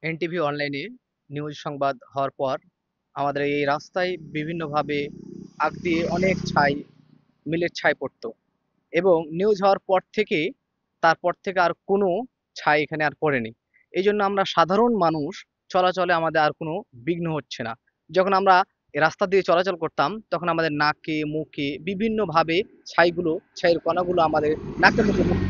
NTV অনলাইনে news সংবাদ হওয়ার পর আমাদের এই রাস্তায় বিভিন্নভাবে আগ দিয়ে অনেক ছাই, মিলের ছাই পড়তো এবং নিউজ হওয়ার পর থেকে তারপর থেকে আর কোনো ছাই এখানে আর পড়েনি। এই জন্য আমরা সাধারণ মানুষ চলাচলে আমাদের আর কোনো বিঘ্ন হচ্ছে না। যখন আমরা এই রাস্তা দিয়ে চলাচল করতাম তখন আমাদের নাকে মুখে বিভিন্নভাবে ছাইয়ের কণাগুলো আমাদের নাকে মুখে ঢুকতো।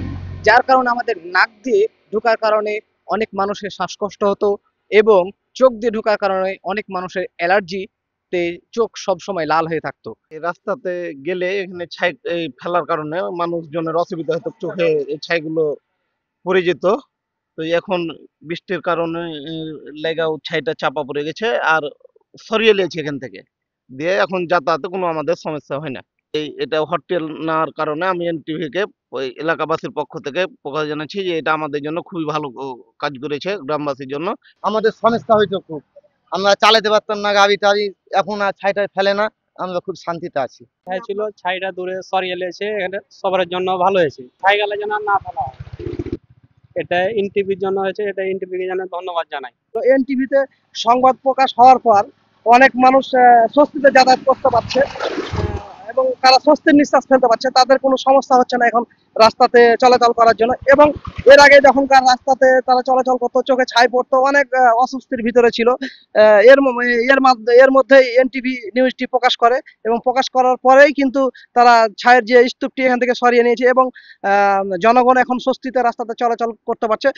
যার কারণে আমাদের নাক দিয়ে ঢোকার কারণে অনেক মানুষের শ্বাসকষ্ট হতো এবং চোখ দিয়ে ঢোকার কারণে অনেক মানুষের অ্যালার্জিতে চোখ সবসময় লাল হয়ে থাকতো। এই রাস্তাতে গেলে এখানে ছাই এই ফেলার কারণে মানুষজনের অসুবিধা হতো, চোখে এই ছাইগুলো পড়ে যেত। তো এখন বৃষ্টির কারণে লেগাও ছাইটা চাপা পড়ে গেছে আর সরিয়ে নিয়েছে এখান থেকে, দিয়ে এখন যাতায়াতে কোনো আমাদের সমস্যা হয় না। এটা হোটেল নেওয়ার কারণে আমি এনটিভি কে ওই এলাকাবাসীর পক্ষ থেকে প্রকাশ জানাচ্ছি যে এটা আমাদের জন্য খুবই ভালো কাজ করেছে গ্রামবাসীর জন্য। আমাদের সমস্যা হইতো খুব, আমরা চালাতে পারতাম না গাড়ি টাড়ি, এখন আর ছাইটাই ফেলে না, আমরা খুব শান্তিতে আছি। ছিল ছাইটা দূরে সরিয়ে এলেছে, এটা সবার জন্য ভালো হয়েছে, ছাই গেলে যেন আর না ফেলা হয়। এটা এনটিভির জন্য হয়েছে, এটা এনটিভিকে জানাই ধন্যবাদ জানাই। তো এনটিভিতে সংবাদ প্রকাশ হওয়ার পর অনেক মানুষ স্বস্তিতে যাতায়াত করতে পারছে এবং তারা স্বস্তির নিঃশ্বাস ফেলতে পারছে, তাদের কোনো সমস্যা হচ্ছে না এখন রাস্তাতে চলাচল করার জন্য। এবং এর আগে যখনকার রাস্তাতে তারা চলাচল করতো চোখে ছাই পড়তো, অনেক অস্বস্তির ভিতরে ছিল। এর মধ্যে এনটিভি নিউজটি প্রকাশ করে এবং প্রকাশ করার পরেই কিন্তু তারা ছায়ের যে স্তূপটি এখান থেকে সরিয়ে নিয়েছে এবং জনগণ এখন স্বস্তিতে রাস্তাতে চলাচল করতে পারছে।